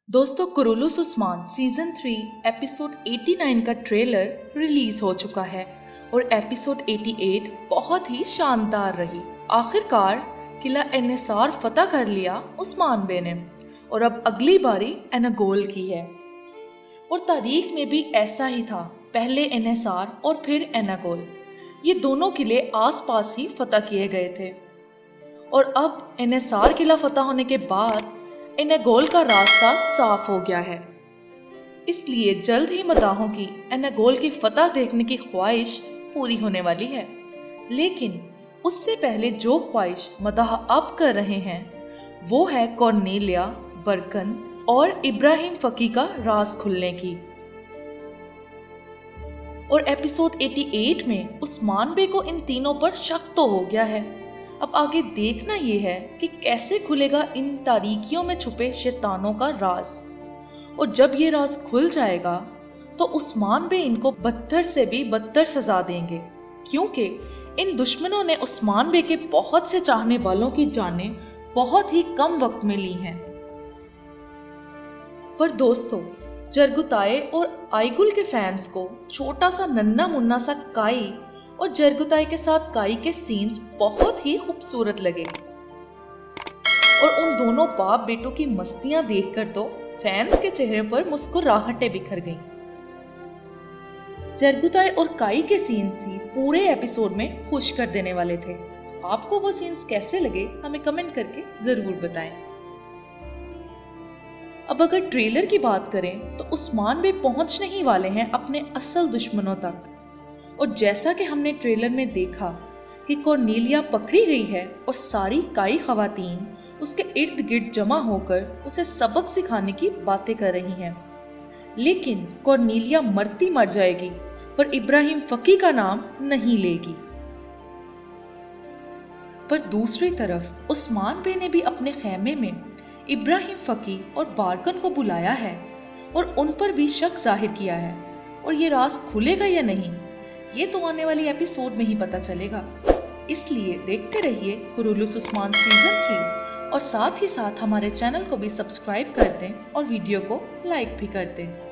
दोस्तों, Kurulus Usman season 3 episode 89 का trailer release हो चुका है और एपिसोड 88 बहुत ही शानदार रही। आखिरकार किला एनएसआर फतह कर लिया उस्मान बे ने और अब अगली बारी एनागोल की है। और तारीख में भी ऐसा ही था, पहले एनएसआर और फिर एनागोल, ये दोनों किले आसपास ही फतह किए गए थे। और अब एनएसआर किला फतह होने के बाद एनागोल का रास्ता साफ हो गया है, इसलिए जल्द ही मदाहों की एनागोल की फतह देखने की ख्वाहिश पूरी होने वाली है। लेकिन उससे पहले जो ख्वाहिश मदाह अब कर रहे हैं वो है कॉर्नेलिया, बरकन और इब्राहिम फकी का राज खुलने की। और एपिसोड 88 में उस्मान बे को इन तीनों पर शक तो हो गया है। अब आगे देखना ये है कि कैसे खुलेगा इन तारीकियों में छुपे शैतानों का राज। और जब ये राज खुल जाएगा तो उस्मान बे इनको बदतर से भी बदतर सजा देंगे, क्योंकि इन दुश्मनों ने उस्मान बे के बहुत से चाहने वालों की जानें बहुत ही कम वक्त में ली हैं। पर दोस्तों, जरगुताए और आईगुल के फैंस को छोटा सा नन्ना मुन्ना सा काई और जरगुताई के साथ काई के सीन्स बहुत ही खूबसूरत लगे। और उन दोनों बाप बेटों की मस्तियां देखकर तो फैंस के चेहरे पर मुस्कुराहटें बिखर गईं। जरगुताई और काई के सीन्स ही पूरे एपिसोड में खुश कर देने वाले थे। आपको वो सीन्स कैसे लगे हमें कमेंट करके जरूर बताएं। अब अगर ट्रेलर की बात करें तो उस्मान बे पहुंचने ही वाले हैं अपने असल दुश्मनों तक। और जैसा कि हमने ट्रेलर में देखा कि कॉर्नेलिया पकड़ी गई है और सारी काई खवातीन उसके इर्द गिर्द जमा होकर उसे सबक सिखाने की बातें कर रही हैं। लेकिन कॉर्नेलिया मरती मर जाएगी पर इब्राहिम फकी का नाम नहीं लेगी। पर दूसरी तरफ उस्मान बे ने भी अपने खेमे में इब्राहिम फकी और बारकन को बुलाया है और उन पर भी शक जाहिर किया है। और ये राज खुलेगा या नहीं, ये तो आने वाली एपिसोड में ही पता चलेगा। इसलिए देखते रहिए कुरुलुस उस्मान सीजन 3 और साथ ही साथ हमारे चैनल को भी सब्सक्राइब कर दें और वीडियो को लाइक भी कर दें।